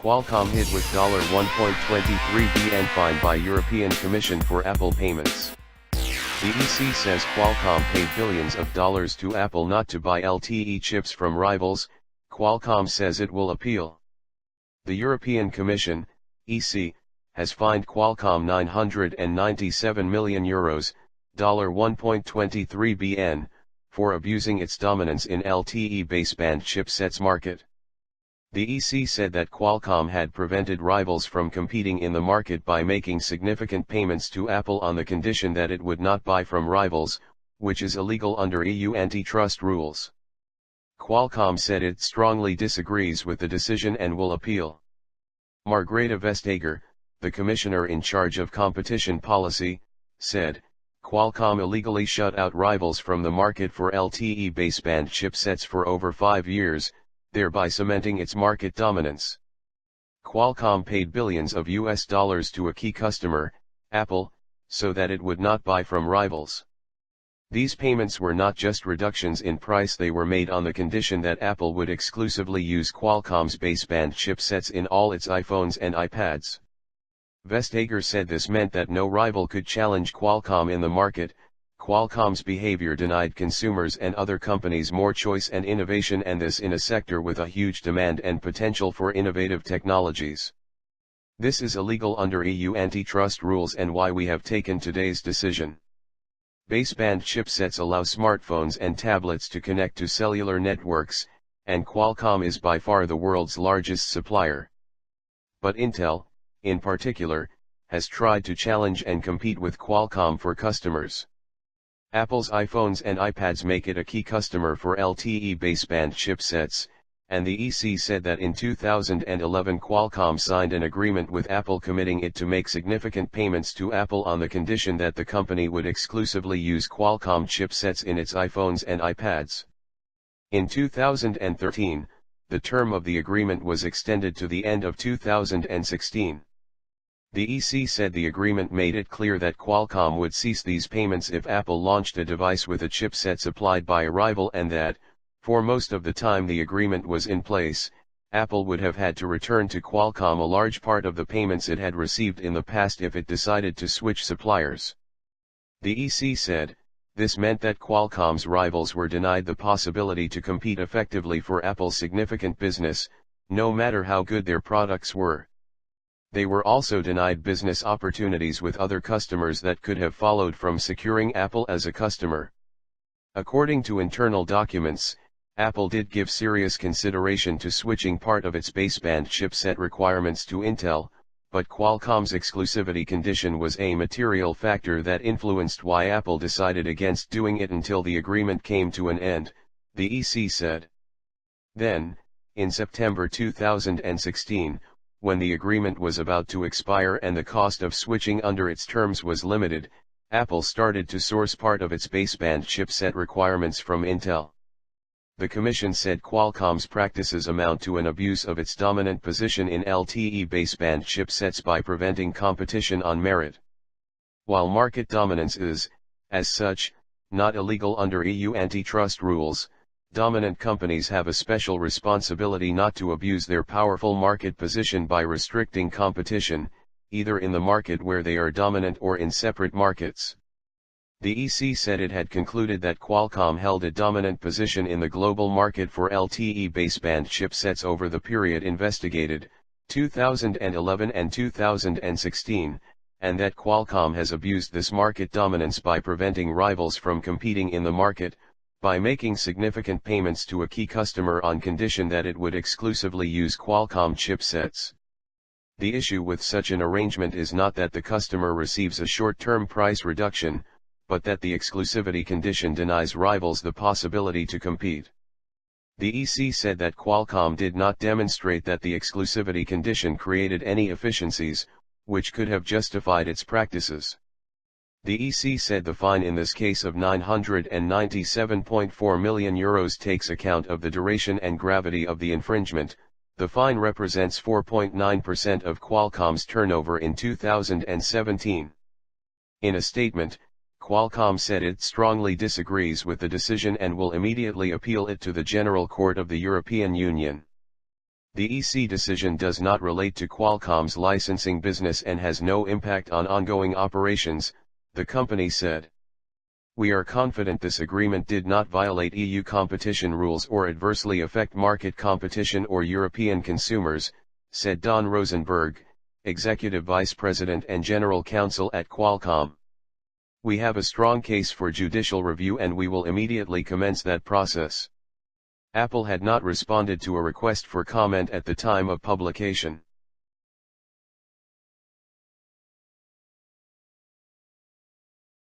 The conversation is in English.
Qualcomm hit with $1.23 fine by European Commission for Apple payments. The EC says Qualcomm paid billions of dollars to Apple not to buy LTE chips from rivals. Qualcomm says it will appeal. The European Commission, EC, has fined Qualcomm €997 million, $1.23 billion, for abusing its dominance in LTE baseband chipsets market. The EC said that Qualcomm had prevented rivals from competing in the market by making significant payments to Apple on the condition that it would not buy from rivals, which is illegal under EU antitrust rules. Qualcomm said it strongly disagrees with the decision and will appeal. Margrethe Vestager, the commissioner in charge of competition policy, said, Qualcomm illegally shut out rivals from the market for LTE baseband chipsets for over 5 years, thereby cementing its market dominance. Qualcomm paid billions of US dollars to a key customer, Apple, so that it would not buy from rivals. These payments were not just reductions in price, they were made on the condition that Apple would exclusively use Qualcomm's baseband chipsets in all its iPhones and iPads. Vestager said this meant that no rival could challenge Qualcomm in the market. Qualcomm's behavior denied consumers and other companies more choice and innovation, and this in a sector with a huge demand and potential for innovative technologies. This is illegal under EU antitrust rules and why we have taken today's decision. Baseband chipsets allow smartphones and tablets to connect to cellular networks, and Qualcomm is by far the world's largest supplier. But Intel, in particular, has tried to challenge and compete with Qualcomm for customers. Apple's iPhones and iPads make it a key customer for LTE baseband chipsets, and the EC said that in 2011 Qualcomm signed an agreement with Apple committing it to make significant payments to Apple on the condition that the company would exclusively use Qualcomm chipsets in its iPhones and iPads. In 2013, the term of the agreement was extended to the end of 2016. The EC said the agreement made it clear that Qualcomm would cease these payments if Apple launched a device with a chipset supplied by a rival, and that, for most of the time the agreement was in place, Apple would have had to return to Qualcomm a large part of the payments it had received in the past if it decided to switch suppliers. The EC said, this meant that Qualcomm's rivals were denied the possibility to compete effectively for Apple's significant business, no matter how good their products were. They were also denied business opportunities with other customers that could have followed from securing Apple as a customer. According to internal documents, Apple did give serious consideration to switching part of its baseband chipset requirements to Intel, but Qualcomm's exclusivity condition was a material factor that influenced why Apple decided against doing it until the agreement came to an end, the EC said. Then, in September 2016, when the agreement was about to expire and the cost of switching under its terms was limited, Apple started to source part of its baseband chipset requirements from Intel. The Commission said Qualcomm's practices amount to an abuse of its dominant position in LTE baseband chipsets by preventing competition on merit. While market dominance is, as such, not illegal under EU antitrust rules, dominant companies have a special responsibility not to abuse their powerful market position by restricting competition, either in the market where they are dominant or in separate markets. The EC said it had concluded that Qualcomm held a dominant position in the global market for LTE baseband chipsets over the period investigated, 2011 and 2016, and that Qualcomm has abused this market dominance by preventing rivals from competing in the market, by making significant payments to a key customer on condition that it would exclusively use Qualcomm chipsets. The issue with such an arrangement is not that the customer receives a short-term price reduction, but that the exclusivity condition denies rivals the possibility to compete. The EC said that Qualcomm did not demonstrate that the exclusivity condition created any efficiencies, which could have justified its practices. The EC said the fine in this case of €997.4 million takes account of the duration and gravity of the infringement. The fine represents 4.9% of Qualcomm's turnover in 2017. In a statement, Qualcomm said it strongly disagrees with the decision and will immediately appeal it to the General Court of the European Union. The EC decision does not relate to Qualcomm's licensing business and has no impact on ongoing operations, the company said. We are confident this agreement did not violate EU competition rules or adversely affect market competition or European consumers, said Don Rosenberg, Executive Vice President and General Counsel at Qualcomm. We have a strong case for judicial review and we will immediately commence that process. Apple had not responded to a request for comment at the time of publication.